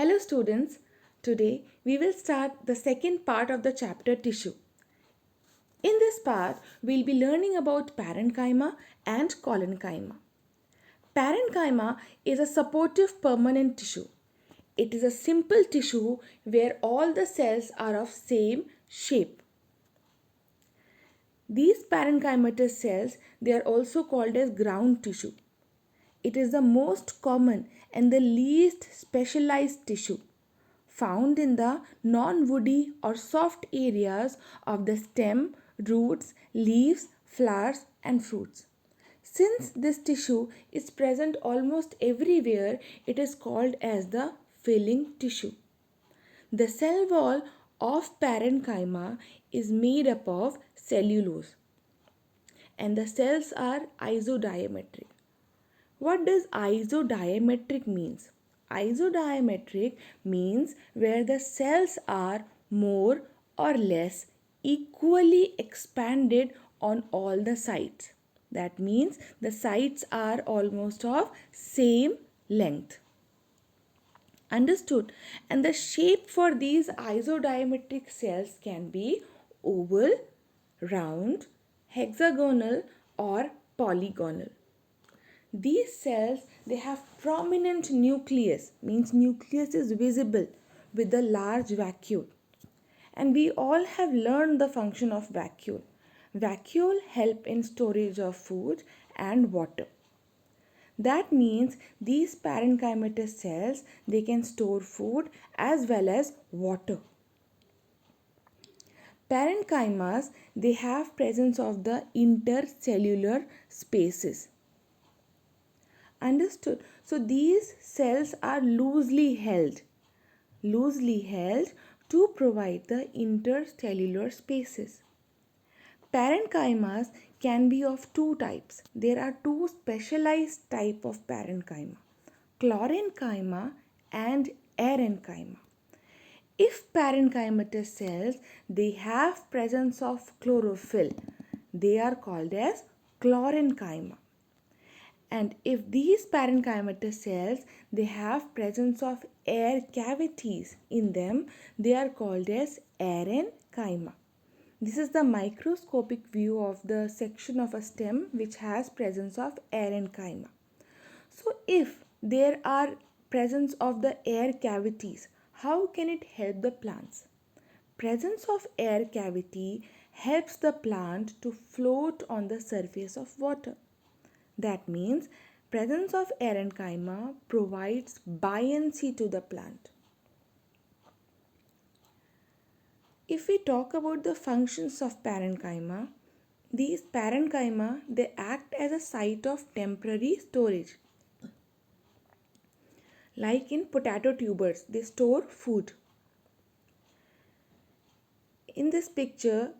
Hello students, today we will start the second part of the chapter tissue. In this part, we'll be learning about parenchyma and collenchyma. Parenchyma is a supportive permanent tissue. It is a simple tissue where all the cells are of same shape. These parenchymatous cells, they are also called as ground tissue. It is the most common and the least specialized tissue found in the non-woody or soft areas of the stem, roots, leaves, flowers and fruits. Since this tissue is present almost everywhere, it is called as the filling tissue. The cell wall of parenchyma is made up of cellulose and the cells are isodiametric. What does isodiametric means? Isodiametric means where the cells are more or less equally expanded on all the sides. That means the sides are almost of same length. Understood? And the shape for these isodiametric cells can be oval, round, hexagonal or polygonal. These cells, they have prominent nucleus, means nucleus is visible with a large vacuole. And we all have learned the function of vacuole. Vacuole help in storage of food and water. That means these parenchymatous cells, they can store food as well as water. Parenchymas, they have presence of the intercellular spaces. Understood? So these cells are loosely held to provide the intercellular spaces. Parenchymas can be of two types. There are two specialized type of parenchyma, chlorenchyma and arenchyma. If parenchymatous cells, they have presence of chlorophyll, they are called as chlorenchyma. And if these parenchymatous cells, they have presence of air cavities in them, they are called as arenchyma. This is the microscopic view of the section of a stem which has presence of arenchyma. So if there are presence of the air cavities, how can it help the plants? Presence of air cavity helps the plant to float on the surface of water. That means presence of arenchyma provides buoyancy to the plant. If we talk about the functions of parenchyma, these parenchyma, they act as a site of temporary storage. Like in potato tubers, they store food. In this picture,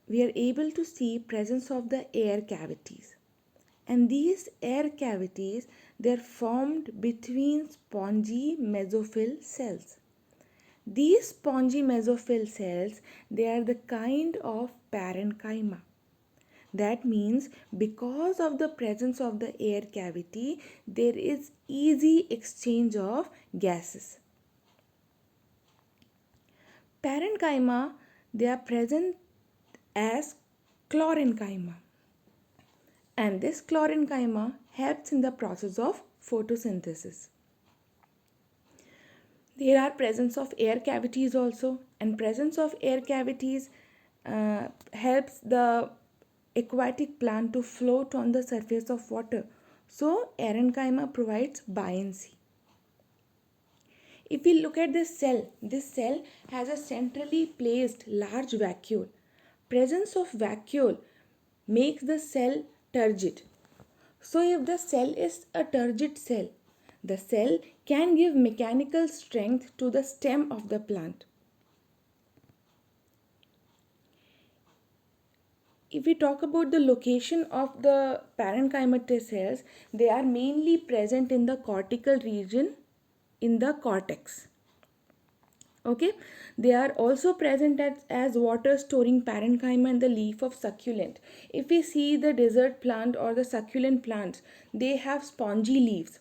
we are able to see presence of the air cavities. And these air cavities, they are formed between spongy mesophyll cells. These spongy mesophyll cells, they are the kind of parenchyma. That means because of the presence of the air cavity, there is easy exchange of gases. Parenchyma, they are present as chlorenchyma. And this chlorenchyma helps in the process of photosynthesis. There are presence of air cavities also, and presence of air cavities helps the aquatic plant to float on the surface of water. So arenchyma provides buoyancy. If we look at this cell has a centrally placed large vacuole. Presence of vacuole makes the cell turgid. So if the cell is a turgid cell, the cell can give mechanical strength to the stem of the plant. If we talk about the location of the parenchymatous cells, they are mainly present in the cortical region in the cortex. Okay, they are also present as water storing parenchyma in the leaf of succulent. If we see the desert plant or the succulent plants, they have spongy leaves.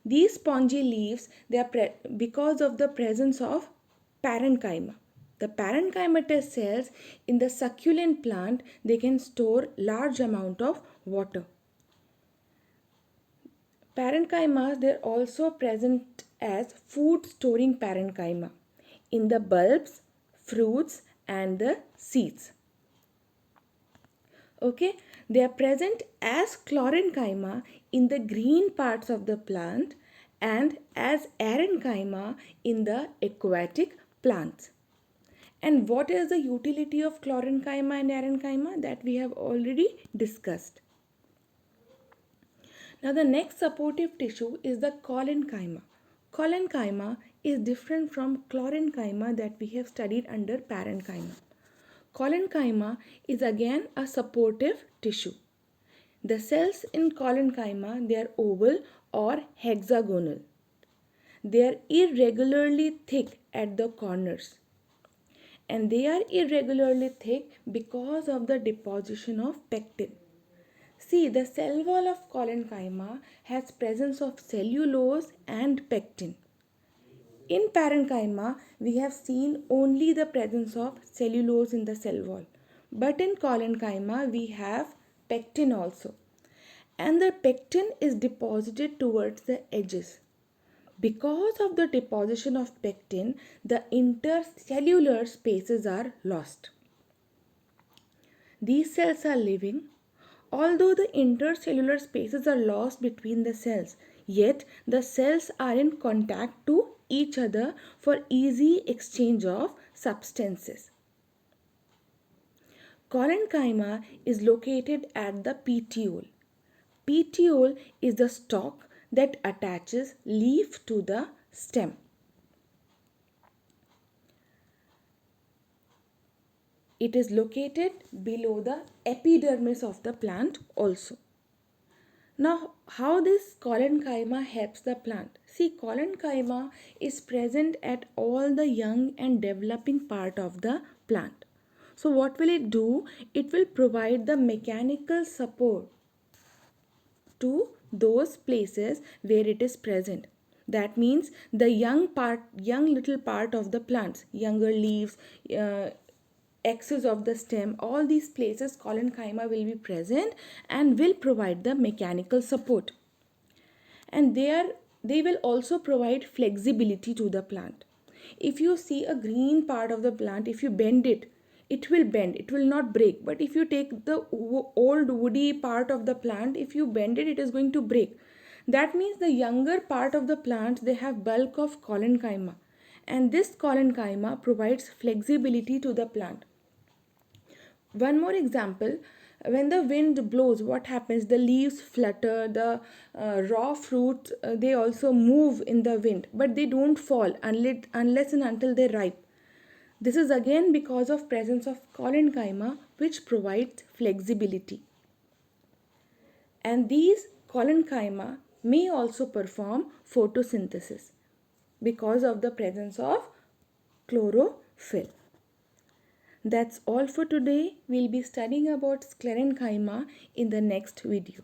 These spongy leaves, they are because of the presence of parenchyma. The parenchymatous cells in the succulent plant, they can store large amount of water. Parenchymas, they are also present as food storing parenchyma in the bulbs, fruits and the seeds. Okay, they are present as chlorenchyma in the green parts of the plant and as arenchyma in the aquatic plants. And what is the utility of chlorenchyma and arenchyma? That we have already discussed. Now the next supportive tissue is the collenchyma. Collenchyma is different from chlorenchyma that we have studied under parenchyma. Collenchyma is again a supportive tissue. The cells in collenchyma, they are oval or hexagonal. They are irregularly thick at the corners. And they are irregularly thick because of the deposition of pectin. See, the cell wall of collenchyma has presence of cellulose and pectin. In parenchyma, we have seen only the presence of cellulose in the cell wall. But in collenchyma, we have pectin also. And the pectin is deposited towards the edges. Because of the deposition of pectin, the intercellular spaces are lost. These cells are living. Although the intercellular spaces are lost between the cells, yet the cells are in contact to each other for easy exchange of substances. Collenchyma is located at the petiole. Petiole is the stalk that attaches leaf to the stem. It is located below the epidermis of the plant also. Now, how this collenchyma helps the plant? See, collenchyma is present at all the young and developing part of the plant. So, what will it do? It will provide the mechanical support to those places where it is present. That means the young little part of the plants, younger leaves, axis of the stem, all these places collenchyma will be present and will provide the mechanical support. And they will also provide flexibility to the plant. If you see a green part of the plant, if you bend it, it will bend, it will not break. But if you take the old woody part of the plant, if you bend it, it is going to break. That means the younger part of the plant, they have bulk of collenchyma, and this collenchyma provides flexibility to the plant. One more example, when the wind blows, what happens? The leaves flutter, the raw fruits, they also move in the wind, but they don't fall unless and until they ripe. This is again because of presence of collenchyma, which provides flexibility. And these collenchyma may also perform photosynthesis because of the presence of chlorophyll. That's all for today. We'll be studying about sclerenchyma in the next video.